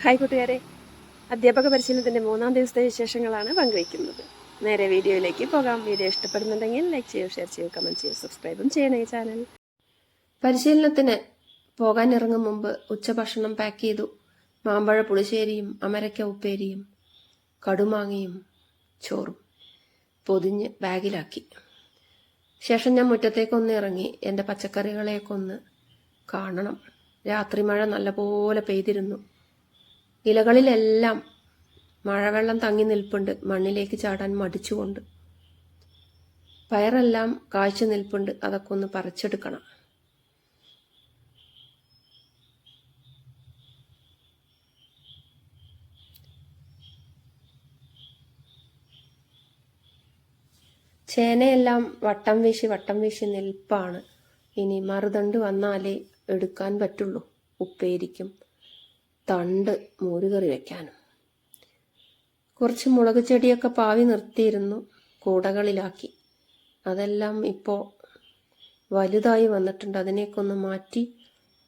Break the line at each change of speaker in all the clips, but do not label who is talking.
Hi കൂട്ടുകാരെ, അധ്യാപക പരിശീലനത്തിൻ്റെ 3-ാം ദിവസത്തെ വിശേഷങ്ങളാണ് പങ്കുവയ്ക്കുന്നത്. നേരെ വീഡിയോയിലേക്ക് പോകാം. വീഡിയോ ഇഷ്ടപ്പെടുന്നുണ്ടെങ്കിൽ ലൈക്ക് ചെയ്യൂ, ഷെയർ ചെയ്യൂ, കമൻറ്റ് ചെയ്യൂ, സബ്സ്ക്രൈബും ചെയ്യണേ ചാനൽ. പരിശീലനത്തിന് പോകാനിറങ്ങും മുമ്പ് ഉച്ചഭക്ഷണം പാക്ക് ചെയ്തു. മാമ്പഴ പുളിശ്ശേരിയും അമരയ്ക്ക ഉപ്പേരിയും കടുമാങ്ങയും ചോറും പൊതിഞ്ഞ് ബാഗിലാക്കി. ശേഷം ഞാൻ മുറ്റത്തേക്കൊന്ന് ഇറങ്ങി. എൻ്റെ പച്ചക്കറികളെയൊക്കെ ഒന്ന് കാണണം. രാത്രി മഴ നല്ലപോലെ പെയ്തിരുന്നു. ഇലകളിലെല്ലാം മഴവെള്ളം തങ്ങി നിൽപ്പുണ്ട്. മണ്ണിലേക്ക് ചാടാൻ മടിച്ചുകൊണ്ട് പയറെല്ലാം കാഴ്ച നിൽപ്പുണ്ട്. അതൊക്കെ ഒന്ന് പറിച്ചെടുക്കണം. ചേനയെല്ലാം വട്ടം വീശി നിൽപ്പാണ്. ഇനി മറുതണ്ട് വന്നാലേ എടുക്കാൻ പറ്റുള്ളൂ. ഉപ്പേരിക്കും തണ്ട് മോരുകറി വയ്ക്കാനും. കുറച്ച് മുളക് ചെടിയൊക്കെ പാവി നിർത്തിയിരുന്നു, കൂടകളിലാക്കി. അതെല്ലാം ഇപ്പോൾ വലുതായി വന്നിട്ടുണ്ട്. അതിനെയൊക്കെ ഒന്ന് മാറ്റി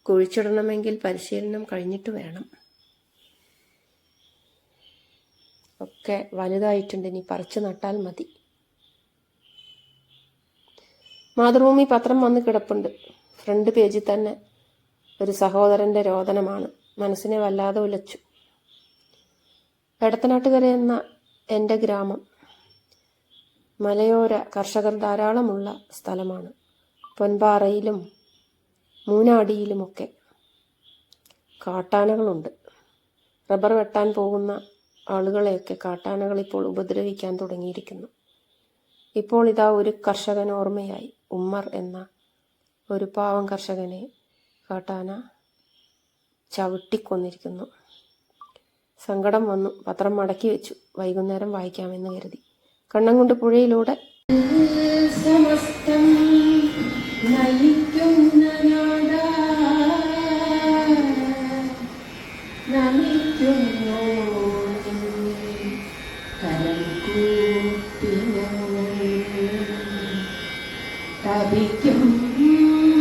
കുഴിച്ചിടണമെങ്കിൽ പരിശീലനം കഴിഞ്ഞിട്ട് വേണം. ഒക്കെ വലുതായിട്ടുണ്ട്, ഇനി പറിച്ചു നട്ടാൽ മതി. മാതൃഭൂമി പത്രം വന്ന് കിടപ്പുണ്ട്. ഫ്രണ്ട് പേജിൽ തന്നെ ഒരു സഹോദരന്റെ രോദനമാണ്. മനസ്സിനെ വല്ലാതെ ഉലച്ചു. എടത്തനാട്ടുകര എന്ന എൻ്റെ ഗ്രാമം മലയോര കർഷകർ ധാരാളമുള്ള സ്ഥലമാണ്. പൊൻപാറയിലും മൂനാടിയിലുമൊക്കെ കാട്ടാനകളുണ്ട്. റബ്ബർ വെട്ടാൻ പോകുന്ന ആളുകളെയൊക്കെ കാട്ടാനകൾ ഇപ്പോൾ ഉപദ്രവിക്കാൻ തുടങ്ങിയിരിക്കുന്നു. ഇപ്പോൾ ഇതാ ഒരു കർഷകൻ ഓർമ്മയായി. ഉമ്മർ എന്ന ഒരു പാവം കർഷകനെ കാട്ടാന ചവിട്ടിക്കൊന്നിരിക്കുന്നു. സങ്കടം വന്നു. പത്രം മടക്കി വെച്ചു. വൈകുന്നേരം വായിക്കാമെന്ന് കരുതി. കണ്ണംകുണ്ട് പുഴയിലൂടെ സമസ്തം നയിക്കുന്ന തപിക്കും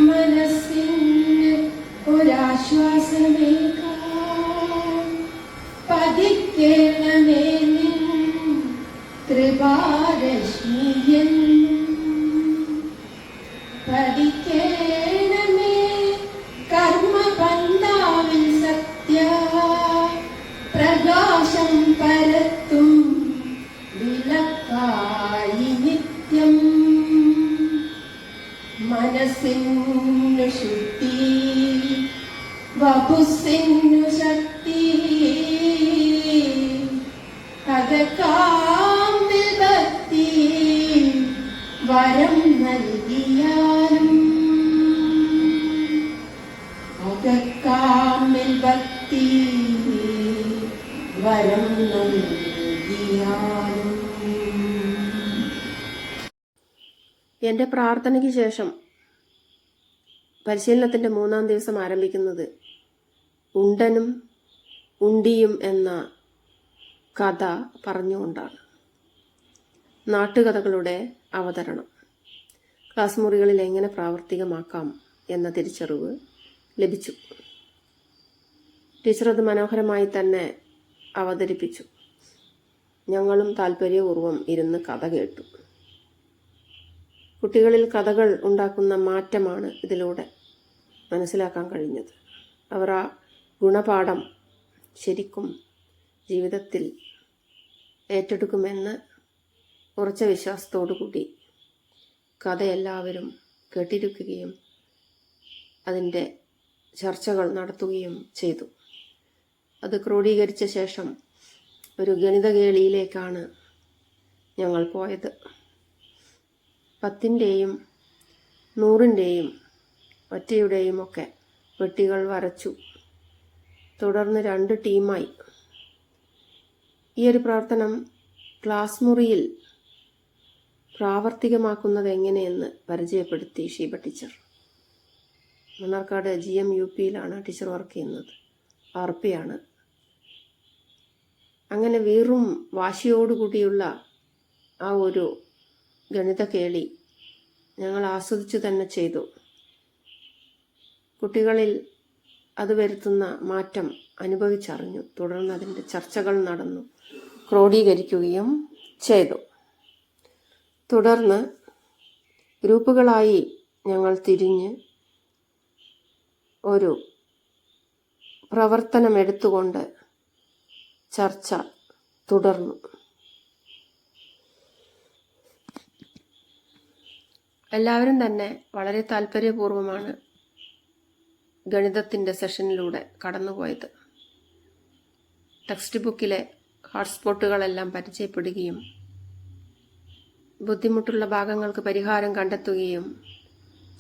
മനസ്സിന് ഒരാശ്വാസമേകാൻ പതിക്കേണമേ നിൻ കൃപാരശ്മിയൻ. പതിക്കേണമേ കർമ്മപന്ഥാവിൽ സത്യ പ്രകാശം പരത്തും വിളക്കായി നിത്യം. മനസ്സിന്നു ശുദ്ധി വപുസ്സിന്നു ശക്തി അകക്കാമ്പിൽ ഭക്തി വരം നൽകിയാലും. അകക്കാമ്പിൽ ഭക്തി വരം നൽകിയാലും. എൻ്റെ പ്രാർത്ഥനയ്ക്ക് ശേഷം പരിശീലനത്തിൻ്റെ 3-ാം ദിവസം ആരംഭിക്കുന്നത് ഉണ്ടനും ഉണ്ടിയും എന്ന കഥ പറഞ്ഞുകൊണ്ടാണ്. നാട്ടുകഥകളുടെ അവതരണം. ക്ലാസ് മുറികളിൽ എങ്ങനെ പ്രാവർത്തികമാക്കാം എന്ന തിരിച്ചറിവ് ലഭിച്ചു. ടീച്ചർ അത് മനോഹരമായി തന്നെ അവതരിപ്പിച്ചു. ഞങ്ങളും താല്പര്യപൂർവ്വം ഇരുന്ന് കഥ കേട്ടു. കുട്ടികളിൽ കഥകൾ ഉണ്ടാക്കുന്ന മാറ്റമാണ് ഇതിലൂടെ മനസ്സിലാക്കാൻ കഴിഞ്ഞത്. അവർ ആ ഗുണപാഠം ശരിക്കും ജീവിതത്തിൽ ഏറ്റെടുക്കുമെന്ന് ഉറച്ച വിശ്വാസത്തോടുകൂടി കഥ എല്ലാവരും കേട്ടിരിക്കുകയും അതിൻ്റെ ചർച്ചകൾ നടത്തുകയും ചെയ്തു. അത് ക്രോഡീകരിച്ച ശേഷം ഒരു ഗണിതകേളിയിലേക്കാണ് ഞങ്ങൾ പോയത്. 10ൻ്റെയും 100ൻ്റെയും ഒറ്റയുടെയും ഒക്കെ പെട്ടികൾ വരച്ചു. തുടർന്ന് 2 ടീമായി. ഈ ഒരു പ്രവർത്തനം ക്ലാസ് മുറിയിൽ പ്രാവർത്തികമാക്കുന്നത് എങ്ങനെയെന്ന് പരിചയപ്പെടുത്തി ഷീബ ടീച്ചർ. മണ്ണാർക്കാട് GMUPയിലാണ് ടീച്ചർ വർക്ക് ചെയ്യുന്നത്. RP-ആണ്. അങ്ങനെ വീറും വാശിയോടുകൂടിയുള്ള ആ ഒരു ഗണിത കേളി ഞങ്ങൾ ആസ്വദിച്ചു തന്നെ ചെയ്തു. കുട്ടികളിൽ അത് വരുത്തുന്ന മാറ്റം അനുഭവിച്ചറിഞ്ഞു. തുടർന്ന് അതിൻ്റെ ചർച്ചകൾ നടന്നു, ക്രോഡീകരിക്കുകയും ചെയ്തു. തുടർന്ന് ഗ്രൂപ്പുകളായി ഞങ്ങൾ തിരിഞ്ഞ് ഒരു പ്രവർത്തനം എടുത്തുകൊണ്ട് ചർച്ച തുടർന്നു. എല്ലാവരും തന്നെ വളരെ താല്പര്യപൂർവ്വമാണ് ഗണിതത്തിൻ്റെ സെഷനിലൂടെ കടന്നുപോയത്. ടെക്സ്റ്റ് ബുക്കിലെ ഹോട്ട്സ്പോട്ടുകളെല്ലാം പരിചയപ്പെടുകയും ബുദ്ധിമുട്ടുള്ള ഭാഗങ്ങൾക്ക് പരിഹാരം കണ്ടെത്തുകയും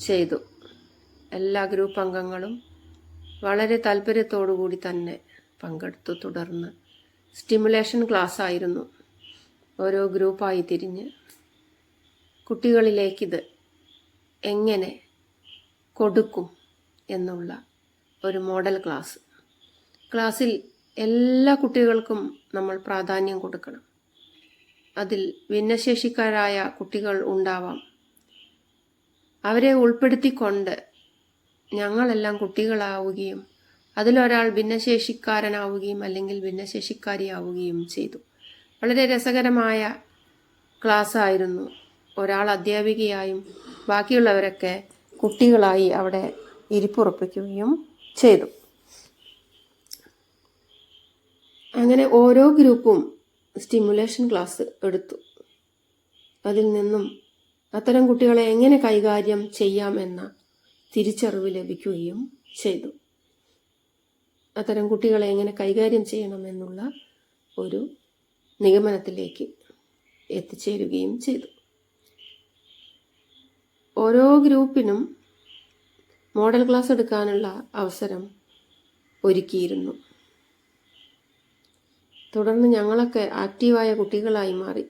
ചെയ്തു. എല്ലാ ഗ്രൂപ്പ് അംഗങ്ങളും വളരെ താല്പര്യത്തോടുകൂടി തന്നെ പങ്കെടുത്തു. തുടർന്ന് സ്റ്റിമുലേഷൻ ക്ലാസ് ആയിരുന്നു. ഓരോ ഗ്രൂപ്പായി തിരിഞ്ഞ് കുട്ടികളിലേക്കിത് എങ്ങനെ കൊടുക്കും എന്നുള്ള ഒരു മോഡൽ ക്ലാസ്സിൽ എല്ലാ കുട്ടികൾക്കും നമ്മൾ പ്രാധാന്യം കൊടുക്കണം. അതിൽ ഭിന്നശേഷിക്കാരായ കുട്ടികൾ ഉണ്ടാവാം. അവരെ ഉൾപ്പെടുത്തിക്കൊണ്ട് ഞങ്ങളെല്ലാം കുട്ടികളാവുകയും അതിലൊരാൾ ഭിന്നശേഷിക്കാരനാവുകയും അല്ലെങ്കിൽ ഭിന്നശേഷിക്കാരിയാവുകയും ചെയ്തു. വളരെ രസകരമായ ക്ലാസ് ആയിരുന്നു. ഒരാൾ അധ്യാപികയായും ബാക്കിയുള്ളവരൊക്കെ കുട്ടികളായി അവിടെ ഇരിപ്പുറപ്പിക്കുകയും ചെയ്തു. അങ്ങനെ ഓരോ ഗ്രൂപ്പും സ്റ്റിമുലേഷൻ ക്ലാസ് എടുത്തു. അതിൽ നിന്നും അത്തരം കുട്ടികളെ എങ്ങനെ കൈകാര്യം ചെയ്യാമെന്ന തിരിച്ചറിവ് ലഭിക്കുകയും ചെയ്തു. അത്തരം കുട്ടികളെ എങ്ങനെ കൈകാര്യം ചെയ്യണമെന്നുള്ള ഒരു നിഗമനത്തിലേക്ക് എത്തിച്ചേരുകയും ചെയ്തു. ഓരോ ഗ്രൂപ്പിനും മോഡൽ ക്ലാസ് എടുക്കാനുള്ള അവസരം ഒരുക്കിയിരുന്നു. തുടർന്ന് ഞങ്ങളൊക്കെ ആക്റ്റീവായ കുട്ടികളായി മാറി.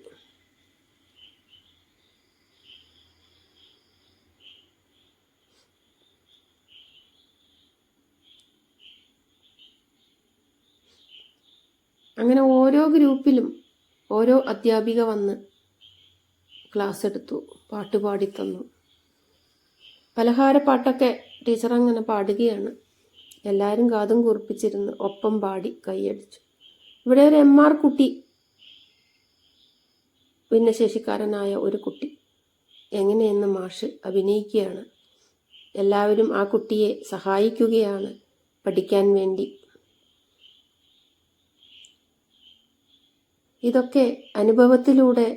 അങ്ങനെ ഓരോ ഗ്രൂപ്പിലും ഓരോ അധ്യാപിക വന്ന് ക്ലാസ് എടുത്തു, പാട്ടുപാടി തന്നു. പലഹാരപ്പാട്ടൊക്കെ ടീച്ചർ അങ്ങനെ പാടുകയാണ്. എല്ലാവരും കാതും കൂർപ്പിച്ചിരുന്ന് ഒപ്പം പാടി കൈയടിച്ചു. ഇവിടെ ഒരു MR കുട്ടി, ഭിന്നശേഷിക്കാരനായ ഒരു കുട്ടി എങ്ങനെയെന്ന് മാഷ് അഭിനയിക്കുകയാണ്. എല്ലാവരും ആ കുട്ടിയെ സഹായിക്കുകയാണ് പഠിക്കാൻ വേണ്ടി. ഇതൊക്കെ അനുഭവത്തിലൂടെ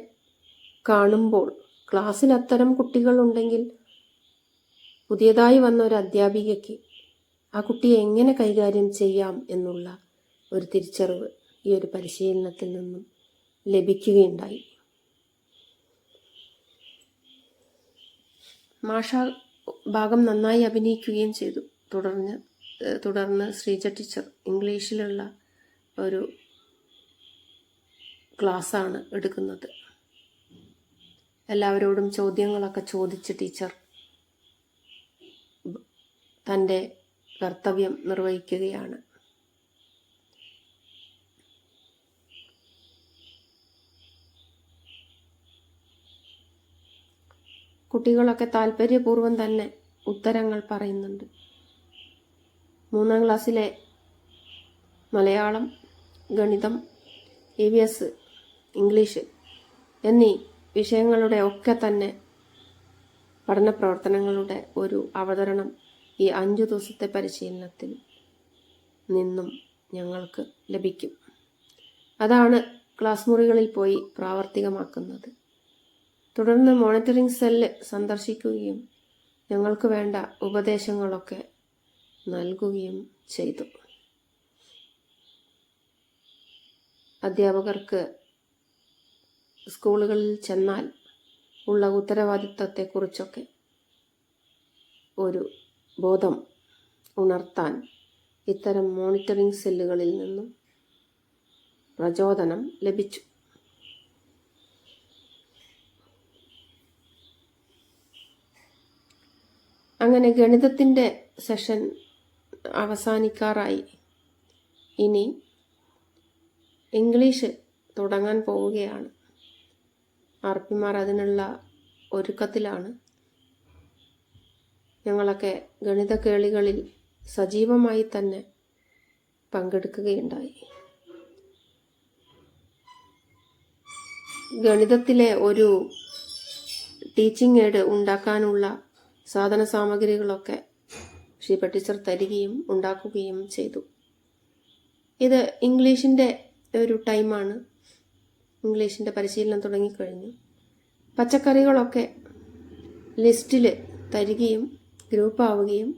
കാണുമ്പോൾ ക്ലാസ്സിൽ അത്തരം കുട്ടികളുണ്ടെങ്കിൽ പുതിയതായി വന്ന ഒരു അധ്യാപികയ്ക്ക് ആ കുട്ടിയെ എങ്ങനെ കൈകാര്യം ചെയ്യാം എന്നുള്ള ഒരു തിരിച്ചറിവ് ഈ ഒരു പരിശീലനത്തിൽ നിന്നും ലഭിക്കുകയുണ്ടായി. മാഷ ഭാഗം നന്നായി അഭിനയിക്കുകയും ചെയ്തു. തുടർന്ന് ശ്രീജ ടീച്ചർ ഇംഗ്ലീഷിലുള്ള ഒരു ക്ലാസ്സാണ് എടുക്കുന്നത്. എല്ലാവരോടും ചോദ്യങ്ങളൊക്കെ ചോദിച്ച് ടീച്ചർ തൻ്റെ കർത്തവ്യം നിർവഹിക്കുകയാണ്. കുട്ടികളൊക്കെ താല്പര്യപൂർവ്വം തന്നെ ഉത്തരങ്ങൾ പറയുന്നുണ്ട്. 3ാം ക്ലാസ്സിലെ മലയാളം, ഗണിതം, EVS, ഇംഗ്ലീഷ് എന്നീ വിഷയങ്ങളുടെ ഒക്കെ തന്നെ പഠന പ്രവർത്തനങ്ങളുടെ ഒരു അവതരണം ഈ 5 ദിവസത്തെ പരിശീലനത്തിൽ നിന്നും ഞങ്ങൾക്ക് ലഭിക്കും. അതാണ് ക്ലാസ് മുറികളിൽ പോയി പ്രാവർത്തികമാക്കുന്നത്. തുടർന്ന് മോണിറ്ററിംഗ് സെല്ല് സന്ദർശിക്കുകയും ഞങ്ങൾക്ക് വേണ്ട ഉപദേശങ്ങളൊക്കെ നൽകുകയും ചെയ്തു. അധ്യാപകർക്ക് സ്കൂളുകളിൽ ചെന്നാൽ ഉള്ള ഉത്തരവാദിത്വത്തെക്കുറിച്ചൊക്കെ ഒരു ബോധം ഉണർത്താൻ ഇത്തരം മോണിറ്ററിംഗ് സെല്ലുകളിൽ നിന്നും പ്രചോദനം ലഭിച്ചു. അങ്ങനെ ഗണിതത്തിൻ്റെ സെഷൻ അവസാനിക്കാറായി. ഇനി ഇംഗ്ലീഷ് തുടങ്ങാൻ പോവുകയാണ്. ആർപിമാർ അതിനുള്ള ഒരുക്കത്തിലാണ്. ഞങ്ങളൊക്കെ ഗണിത കേളികളിൽ സജീവമായി തന്നെ പങ്കെടുക്കുകയുണ്ടായി. ഗണിതത്തിലെ ഒരു ടീച്ചിങ് എയ്ഡ് ഉണ്ടാക്കാനുള്ള സാധന സാമഗ്രികളൊക്കെ ഷീബ ടീച്ചർ തരികയും ഉണ്ടാക്കുകയും ചെയ്തു. ഇത് ഇംഗ്ലീഷിൻ്റെ ഒരു ടൈമാണ്. ഇംഗ്ലീഷിൻ്റെ പരിശീലനം തുടങ്ങിക്കഴിഞ്ഞു. പച്ചക്കറികളൊക്കെ ലിസ്റ്റിൽ തരികയും ഗ്രൂപ്പാവുകയും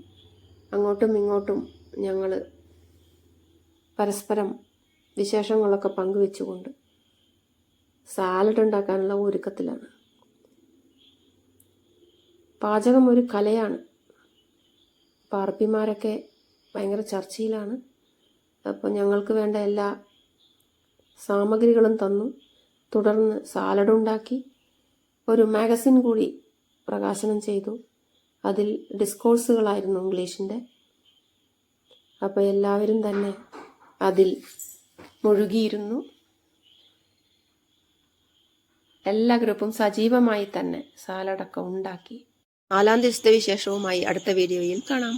അങ്ങോട്ടും ഇങ്ങോട്ടും ഞങ്ങൾ പരസ്പരം വിശേഷങ്ങളൊക്കെ പങ്കുവെച്ചുകൊണ്ട് സാലഡ് ഉണ്ടാക്കാനുള്ള ഒരുക്കത്തിലാണ്. പാചകം ഒരു കലയാണ്. പാർപ്പിമാരൊക്കെ ഭയങ്കര ചർച്ചയിലാണ്. അപ്പോൾ ഞങ്ങൾക്ക് വേണ്ട എല്ലാ സാമഗ്രികളും തന്നു. തുടർന്ന് സാലഡ് ഉണ്ടാക്കി. ഒരു മാഗസിൻ കൂടി പ്രകാശനം ചെയ്തു. അതിൽ ഡിസ്കോഴ്സുകളായിരുന്നു ഇംഗ്ലീഷിൻ്റെ. അപ്പോൾ എല്ലാവരും തന്നെ അതിൽ മുഴുകിയിരുന്നു. എല്ലാ ഗ്രൂപ്പും സജീവമായി തന്നെ സാലഡൊക്കെ ഉണ്ടാക്കി. 4-ാം ദിവസത്തെ വിശേഷവുമായി അടുത്ത വീഡിയോയിൽ കാണാം.